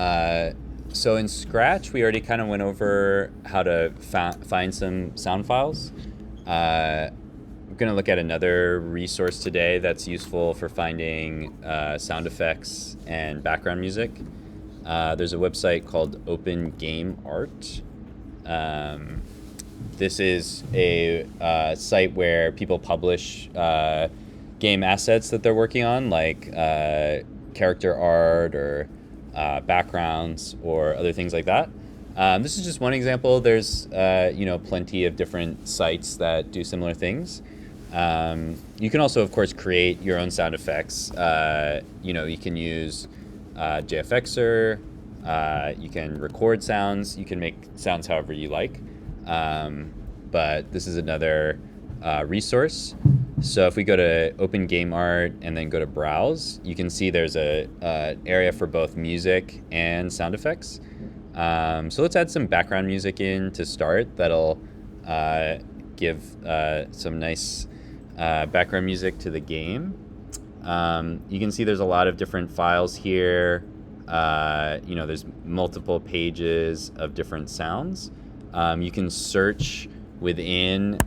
Uh, so in Scratch, we already kind of went over how to find some sound files. I'm going to look at another resource today that's useful for finding sound effects and background music. There's a website called Open Game Art. This is a site where people publish game assets that they're working on, like character art or backgrounds or other things like that. This is just one example. There's plenty of different sites that do similar things. You can also, of course, create your own sound effects. You can use JFXer. You can record sounds. You can make sounds however you like. But this is another resource. So if we go to Open Game Art and then go to Browse, you can see there's a area for both music and sound effects. So let's add some background music in to start. That'll give some nice background music to the game. You can see there's a lot of different files here. There's multiple pages of different sounds. You can search within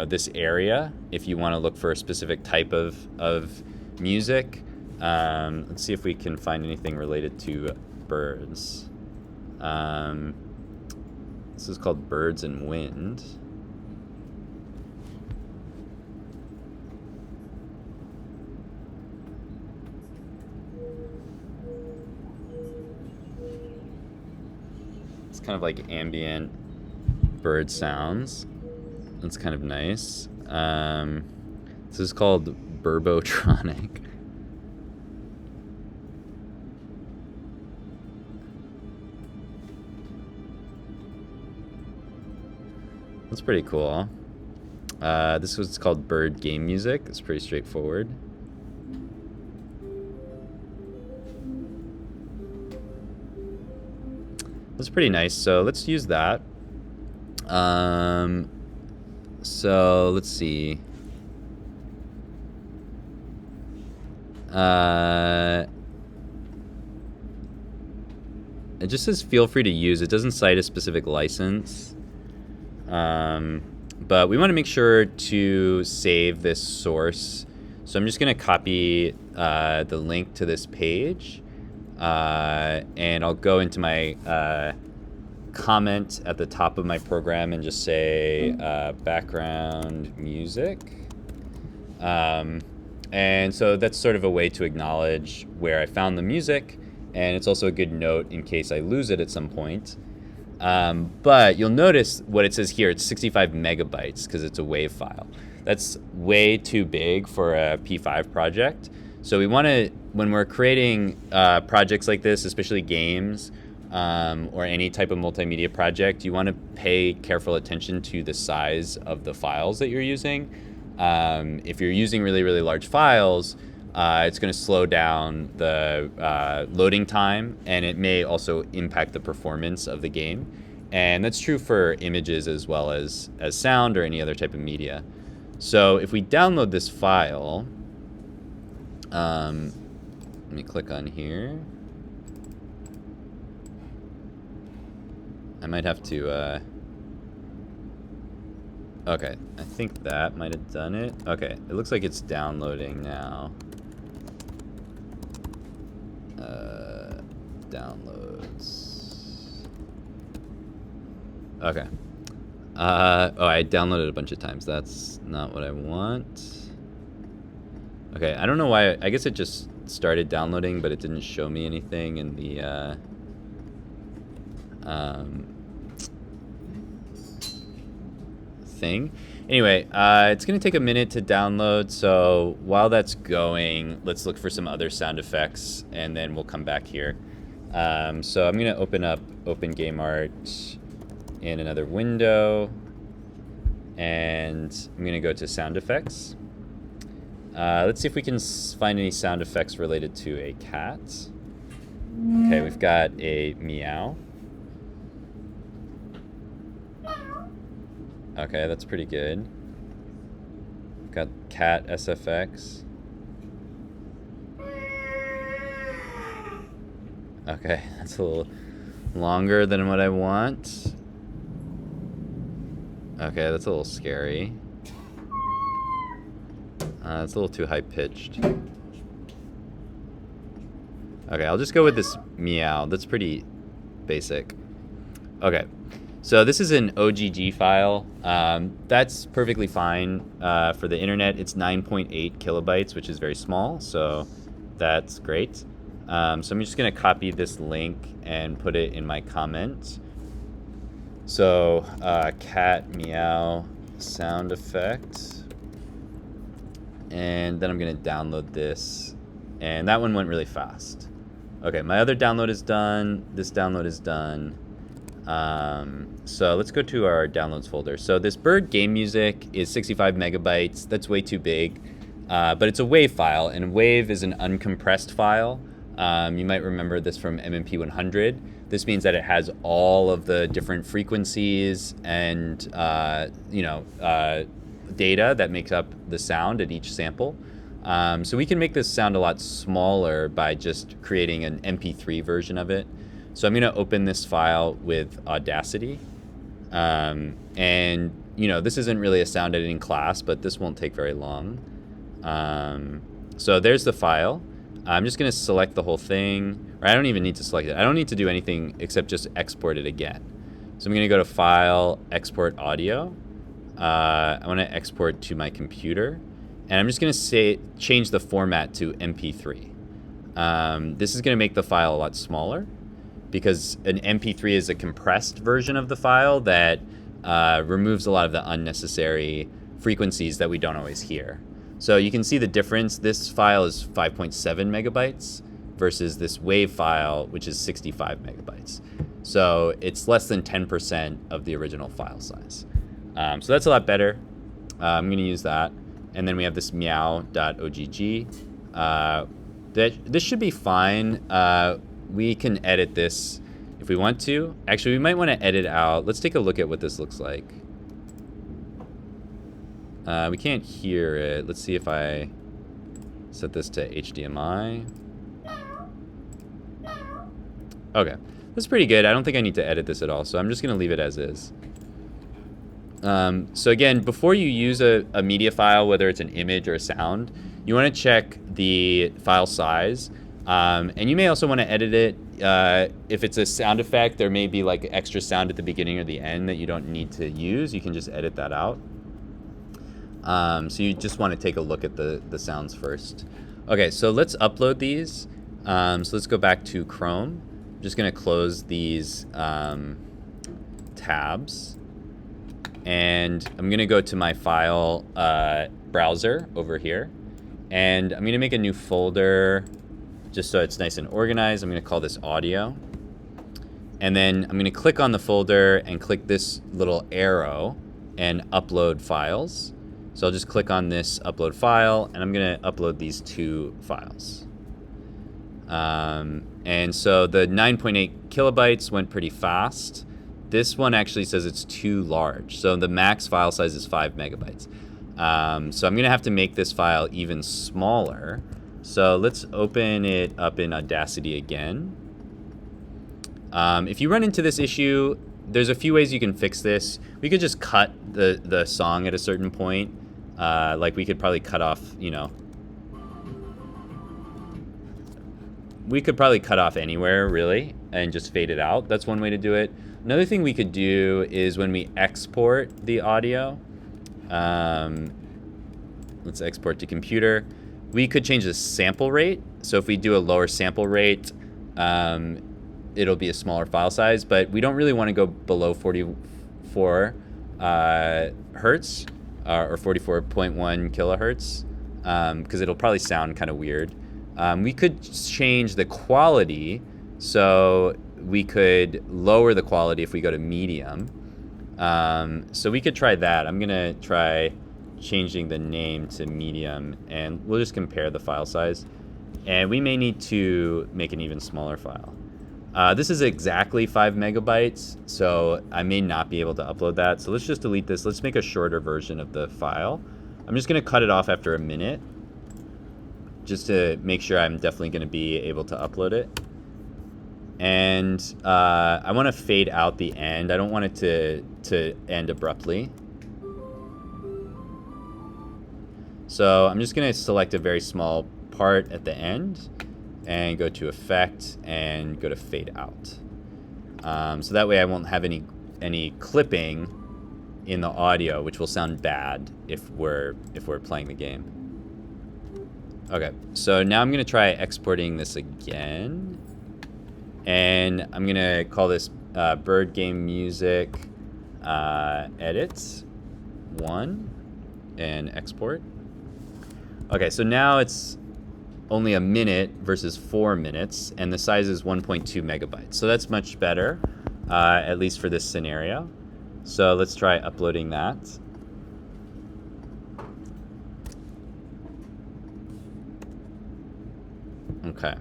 this area if you want to look for a specific type of music. Let's see if we can find anything related to birds. This is called Birds and Wind. It's kind of like ambient bird sounds. That's kind of nice. This is called Burbotronic. That's pretty cool. This was called Bird Game Music. It's pretty straightforward. That's pretty nice. So let's use that. So let's see. It just says feel free to use. It doesn't cite a specific license. But we want to make sure to save this source. So I'm just going to copy the link to this page. And I'll go into my comment at the top of my program and just say background music. And so that's sort of a way to acknowledge where I found the music, and it's also a good note in case I lose it at some point. But you'll notice what it says here. It's 65 megabytes because it's a WAV file. That's way too big for a P5 project. So we want to, when we're creating projects like this, especially games or any type of multimedia project, you want to pay careful attention to the size of the files that you're using. If you're using really, really large files, it's going to slow down the loading time, and it may also impact the performance of the game. And that's true for images as well as sound or any other type of media. So if we download this file, let me click on here. I might have to, okay, I think that might have done it. Okay, it looks like it's downloading now. Downloads. Okay. I downloaded a bunch of times. That's not what I want. Okay, I don't know why. I guess it just started downloading, but it didn't show me anything in the thing. Anyway, it's going to take a minute to download, so while that's going, let's look for some other sound effects, and then we'll come back here. So I'm going to open up Open Game Art in another window, and I'm going to go to sound effects. Let's see if we can find any sound effects related to a cat. Okay, we've got a meow. Okay, that's pretty good. Got cat SFX. Okay, that's a little longer than what I want. Okay, that's a little scary. It's a little too high-pitched. Okay, I'll just go with this meow. That's pretty basic. Okay, so this is an OGG file. That's perfectly fine for the internet. It's 9.8 kilobytes, which is very small, so that's great. So I'm just going to copy this link and put it in my comment. So cat meow sound effect. And then I'm going to download this. And that one went really fast. Okay, my other download is done. This download is done. So let's go to our downloads folder. So this bird game music is 65 megabytes. That's way too big. But it's a WAV file, and WAV is an uncompressed file. You might remember this from MMP 100. This means that it has all of the different frequencies and data that makes up the sound at each sample. So we can make this sound a lot smaller by just creating an MP3 version of it. So I'm going to open this file with Audacity. And, this isn't really a sound editing class, but this won't take very long. So there's the file. I'm just going to select the whole thing. Or I don't even need to select it. I don't need to do anything except just export it again. So I'm going to go to File, Export Audio. I want to export to my computer, and I'm just going to change the format to MP3. This is going to make the file a lot smaller because an MP3 is a compressed version of the file that removes a lot of the unnecessary frequencies that we don't always hear. So you can see the difference. This file is 5.7 megabytes versus this WAV file, which is 65 megabytes. So it's less than 10% of the original file size. So that's a lot better. I'm going to use that. And then we have this meow.ogg. This should be fine. We can edit this if we want to. Actually, we might want to edit out. Let's take a look at what this looks like. We can't hear it. Let's see if I set this to HDMI. Okay, that's pretty good. I don't think I need to edit this at all, so I'm just going to leave it as is. So again, before you use a media file, whether it's an image or a sound, you want to check the file size. And you may also want to edit it. If it's a sound effect, there may be like extra sound at the beginning or the end that you don't need to use. You can just edit that out. So you just want to take a look at the sounds first. Okay, so let's upload these. So let's go back to Chrome. I'm just going to close these tabs. And I'm going to go to my file browser over here. And I'm going to make a new folder just so it's nice and organized. I'm going to call this audio. And then I'm going to click on the folder and click this little arrow and upload files. So I'll just click on this upload file, and I'm going to upload these two files. And so the 9.8 kilobytes went pretty fast. This one actually says it's too large. So the max file size is 5 megabytes. So I'm going to have to make this file even smaller. So let's open it up in Audacity again. If you run into this issue, there's a few ways you can fix this. We could just cut the song at a certain point. Like we could probably cut off, we could probably cut off anywhere really and just fade it out. That's one way to do it. Another thing we could do is when we export the audio, let's export to computer, we could change the sample rate. So if we do a lower sample rate, it'll be a smaller file size, but we don't really want to go below 44 hertz or 44.1 kilohertz because it'll probably sound kind of weird. We could change the quality, so we could lower the quality if we go to medium. So we could try that. I'm gonna try changing the name to medium, and we'll just compare the file size. And we may need to make an even smaller file. This is exactly 5 megabytes, so I may not be able to upload that. So let's just delete this. Let's make a shorter version of the file. I'm just gonna cut it off after a minute, just to make sure I'm definitely gonna be able to upload it. And I want to fade out the end. I don't want it to end abruptly. So I'm just going to select a very small part at the end and go to Effect and go to Fade Out. So that way I won't have any clipping in the audio, which will sound bad if we're playing the game. Okay, so now I'm going to try exporting this again. And I'm going to call this bird game music edits 1 and export. Okay, so now it's only a minute versus 4 minutes, and the size is 1.2 megabytes. So that's much better, at least for this scenario. So let's try uploading that. Okay.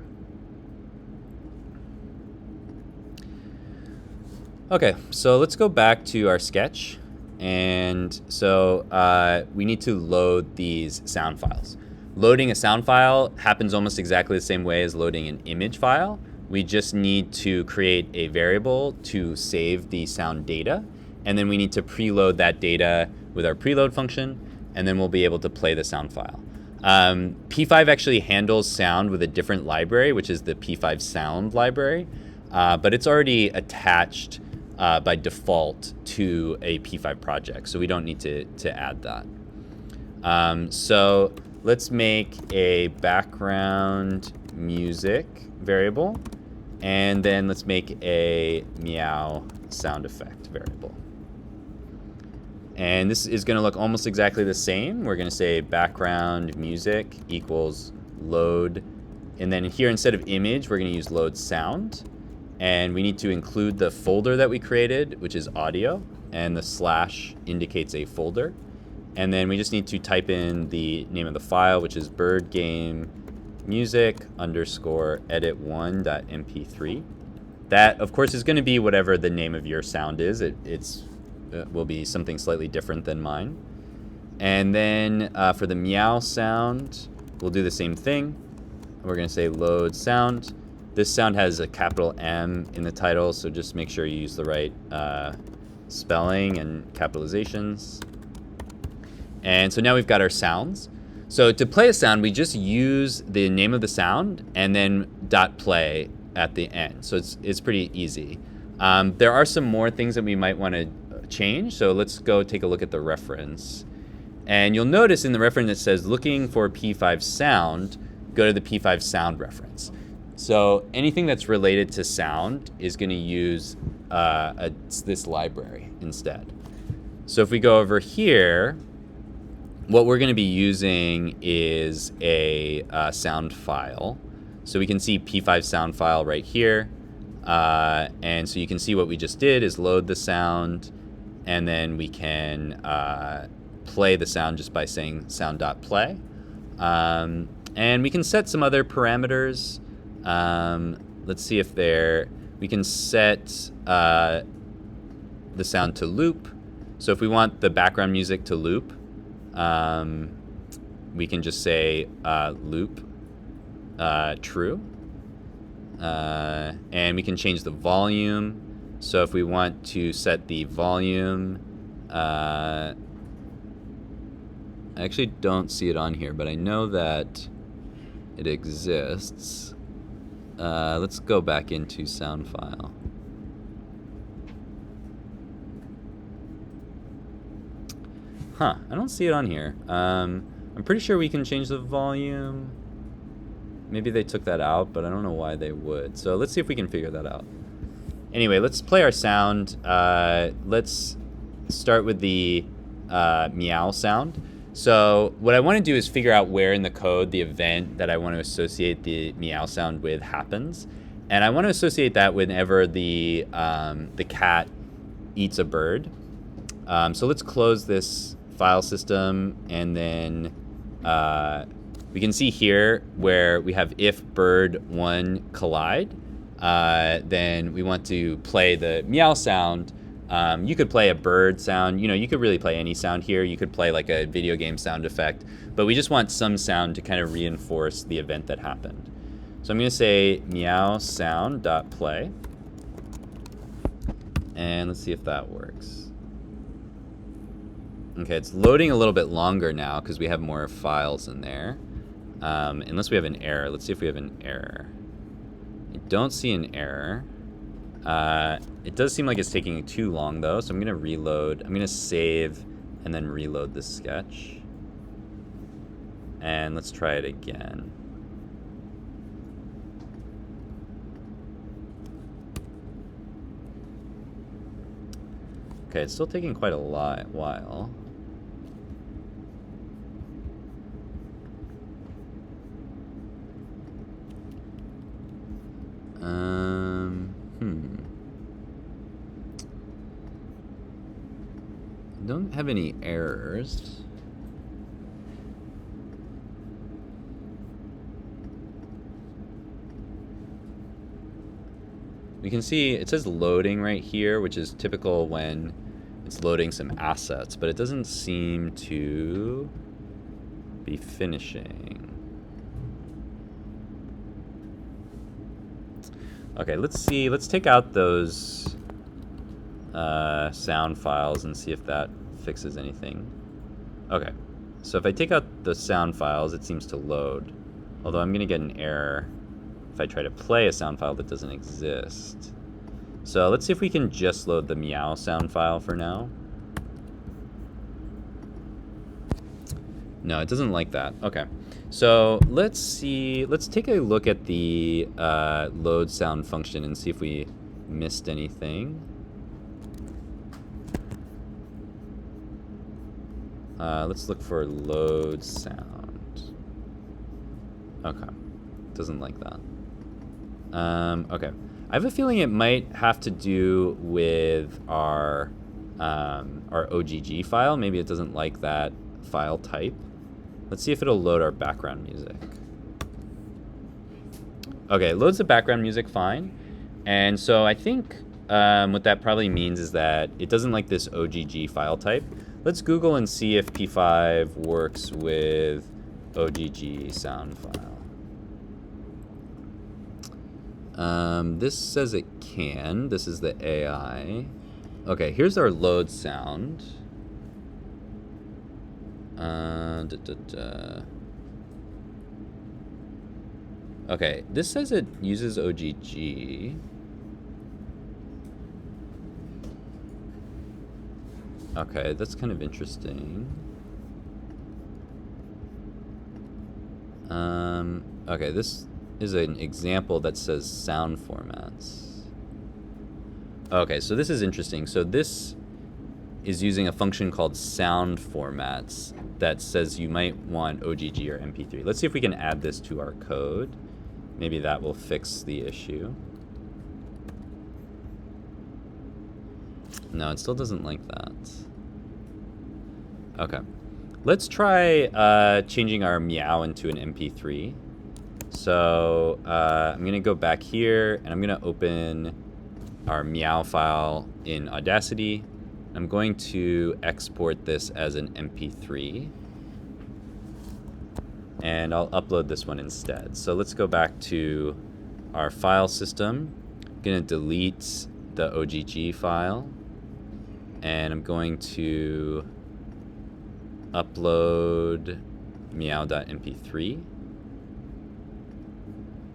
Okay, so let's go back to our sketch. And so we need to load these sound files. Loading a sound file happens almost exactly the same way as loading an image file. We just need to create a variable to save the sound data. And then we need to preload that data with our preload function. And then we'll be able to play the sound file. P5 actually handles sound with a different library, which is the P5 sound library. But it's already attached by default to a P5 project, so we don't need to add that. So let's make a background music variable, and then let's make a meow sound effect variable. And this is going to look almost exactly the same. We're going to say background music equals load, and then here instead of image, we're going to use load sound. And we need to include the folder that we created, which is audio, and the slash indicates a folder. And then we just need to type in the name of the file, which is birdgamemusic_edit1.mp3. That, of course, is going to be whatever the name of your sound is. It will be something slightly different than mine. And then for the meow sound, we'll do the same thing. We're going to say load sound. This sound has a capital M in the title, so just make sure you use the right spelling and capitalizations. And so now we've got our sounds. So to play a sound, we just use the name of the sound and then .play at the end. So it's pretty easy. There are some more things that we might want to change. So let's go take a look at the reference. And you'll notice in the reference it says looking for P5 sound, go to the P5 sound reference. So anything that's related to sound is going to use this library instead. So if we go over here, what we're going to be using is a sound file. So we can see P5 sound file right here. And so you can see what we just did is load the sound, and then we can play the sound just by saying sound.play. And we can set some other parameters. Let's see if we can set the sound to loop. So if we want the background music to loop, we can just say loop true. And we can change the volume. So if we want to set the volume, I actually don't see it on here, but I know that it exists. Let's go back into sound file. I don't see it on here. I'm pretty sure we can change the volume. Maybe they took that out, but I don't know why they would. So let's see if we can figure that out. Anyway, let's play our sound. Let's start with the meow sound. So what I want to do is figure out where in the code the event that I want to associate the meow sound with happens. And I want to associate that whenever the cat eats a bird. So let's close this file system, and then we can see here where we have if bird 1 collide, then we want to play the meow sound. You could play a bird sound. You could really play any sound here. You could play like a video game sound effect, but we just want some sound to kind of reinforce the event that happened. So I'm going to say meow sound dot play. And let's see if that works. Okay, it's loading a little bit longer now because we have more files in there. Unless we have an error. Let's see if we have an error. I don't see an error. It does seem like it's taking too long though, so I'm going to reload. I'm going to save and then reload the sketch. And let's try it again. Okay, it's still taking quite a while. Don't have any errors. We can see it says loading right here, which is typical when it's loading some assets, but it doesn't seem to be finishing. Okay, let's see. Let's take out those sound files and see if that fixes anything. Okay, so if I take out the sound files, it seems to load. Although I'm going to get an error if I try to play a sound file that doesn't exist. So let's see if we can just load the meow sound file for now. No, it doesn't like that. Okay. So let's see. Let's take a look at the load sound function and see if we missed anything. Let's look for load sound. Okay. Doesn't like that. Okay. I have a feeling it might have to do with our OGG file. Maybe it doesn't like that file type. Let's see if it'll load our background music. Okay, it loads the background music fine. And so I think what that probably means is that it doesn't like this OGG file type. Let's Google and see if P5 works with OGG sound file. This says it can. This is the AI. Okay, here's our load sound. Okay, this says it uses OGG. Okay, that's kind of interesting. Okay, this is an example that says sound formats. Okay, so this is interesting. So this is using a function called sound formats that says you might want OGG or MP3. Let's see if we can add this to our code. Maybe that will fix the issue. No, it still doesn't like that. Okay. Let's try changing our meow into an MP3. So I'm going to go back here, and I'm going to open our meow file in Audacity. I'm going to export this as an MP3. And I'll upload this one instead. So let's go back to our file system. I'm going to delete the OGG file. And I'm going to upload meow.mp3.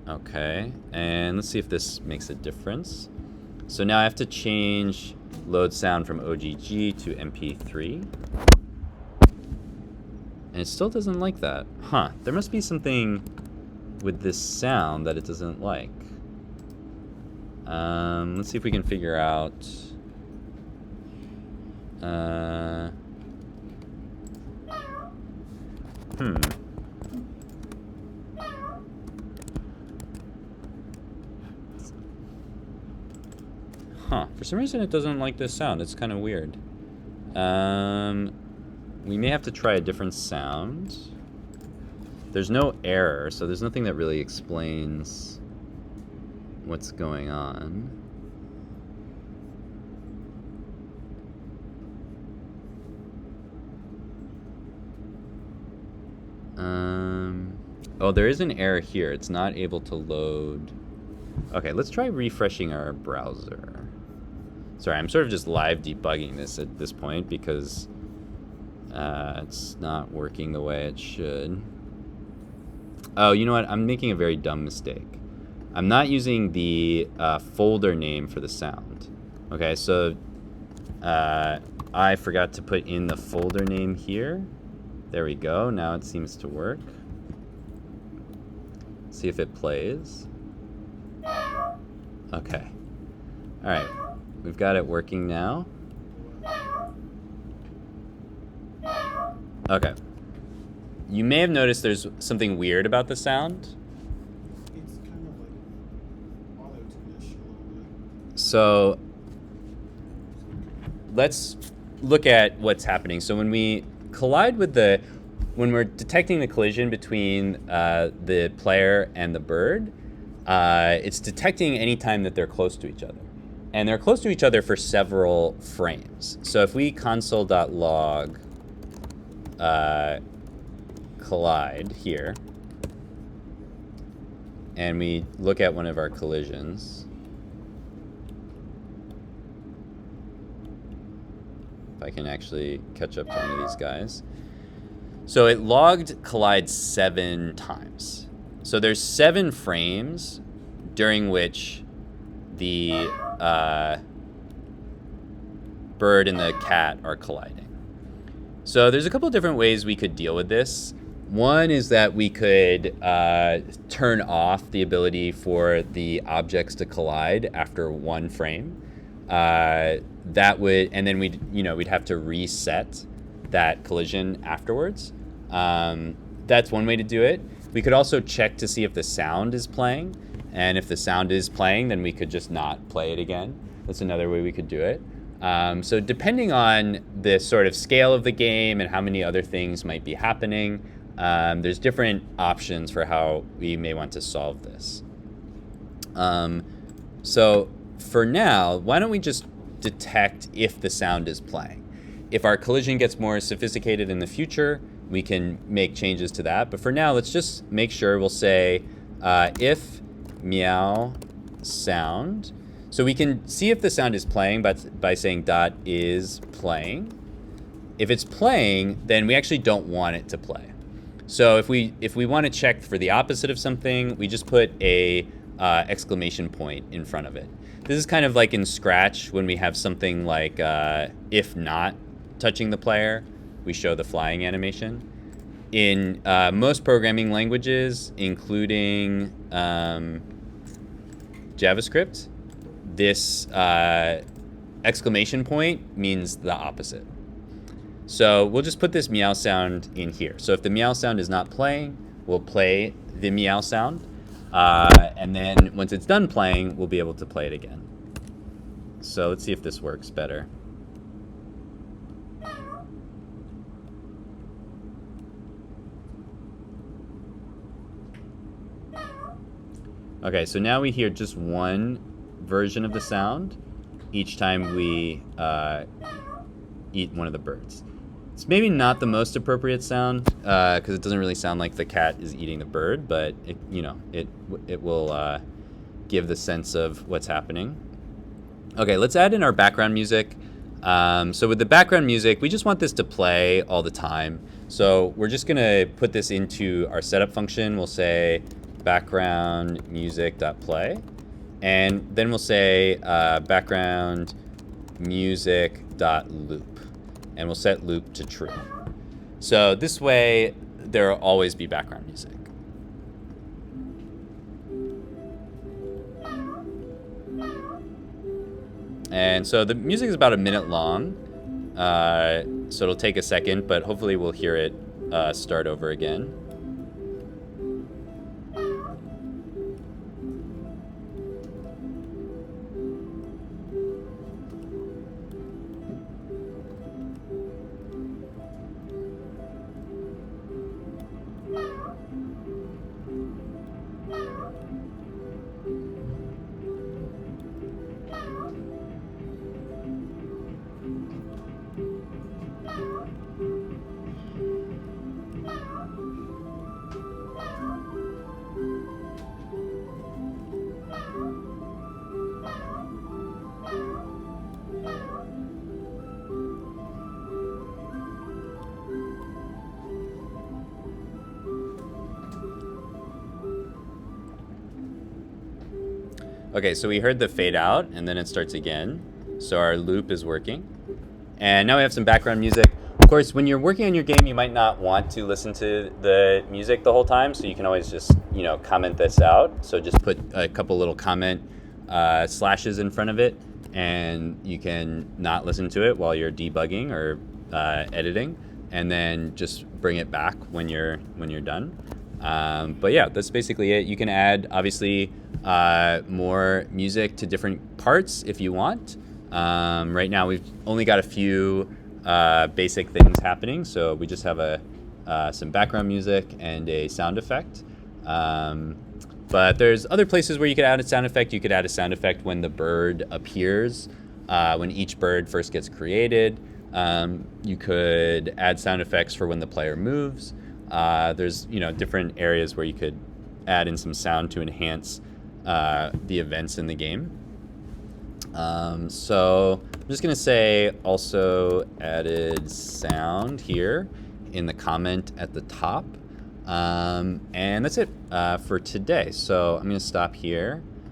Okay, and let's see if this makes a difference. So now I have to change load sound from OGG to MP3. And it still doesn't like that. Huh, there must be something with this sound that it doesn't like. Let's see if we can figure out... Huh, for some reason it doesn't like this sound. It's kind of weird. We may have to try a different sound. There's no error, so there's nothing that really explains what's going on. Oh, there is an error here. It's not able to load. Okay, let's try refreshing our browser. Sorry, I'm sort of just live debugging this at this point because it's not working the way it should. Oh, you know what? I'm making a very dumb mistake. I'm not using the folder name for the sound. Okay, so I forgot to put in the folder name here. There we go. Now it seems to work. See if it plays. Okay. All right. We've got it working now. Okay. You may have noticed there's something weird about the sound. It's kind of like auto-tune-ish a little bit. So let's look at what's happening. So when we collide with when we're detecting the collision between the player and the bird, it's detecting any time that they're close to each other. And they're close to each other for several frames. So if we console.log collide here, and we look at one of our collisions, if I can actually catch up to one of these guys. So it logged collide 7 times. So there's 7 frames during which the bird and the cat are colliding. So there's a couple of different ways we could deal with this. One is that we could turn off the ability for the objects to collide after 1 frame. That would, and then we'd have to reset that collision afterwards. That's one way to do it. We could also check to see if the sound is playing, and if the sound is playing, then we could just not play it again. That's another way we could do it. So depending on the sort of scale of the game and how many other things might be happening, there's different options for how we may want to solve this. So for now, why don't we just detect if the sound is playing? If our collision gets more sophisticated in the future, we can make changes to that. But for now, let's just make sure we'll say if meow sound. So we can see if the sound is playing by saying dot is playing. If it's playing, then we actually don't want it to play. So if we want to check for the opposite of something, we just put a exclamation point in front of it. This is kind of like in Scratch when we have something like if not touching the player, we show the flying animation. In most programming languages, including JavaScript, this exclamation point means the opposite. So we'll just put this meow sound in here. So if the meow sound is not playing, we'll play the meow sound. And then once it's done playing, we'll be able to play it again. So let's see if this works better. Okay, so now we hear just one version of the sound each time we eat one of the birds. It's maybe not the most appropriate sound because it doesn't really sound like the cat is eating the bird, but it will give the sense of what's happening. Okay, let's add in our background music. So with the background music, we just want this to play all the time. So we're just gonna put this into our setup function. We'll say background music.play, and then we'll say background music.loop, and we'll set loop to true. So this way, there will always be background music. And so the music is about a minute long, so it'll take a second, but hopefully we'll hear it start over again. Okay, so we heard the fade out, and then it starts again. So our loop is working. And now we have some background music. Of course, when you're working on your game, you might not want to listen to the music the whole time, so you can always just, comment this out. So just put a couple little comment slashes in front of it, and you can not listen to it while you're debugging or editing, and then just bring it back when you're done. But yeah, that's basically it. You can add, obviously, more music to different parts if you want. Right now, we've only got a few basic things happening, so we just have some background music and a sound effect. But there's other places where you could add a sound effect. You could add a sound effect when the bird appears, when each bird first gets created. You could add sound effects for when the player moves. There's different areas where you could add in some sound to enhance the events in the game. So I'm just gonna say also added sound here in the comment at the top. And that's it for today. So I'm gonna stop here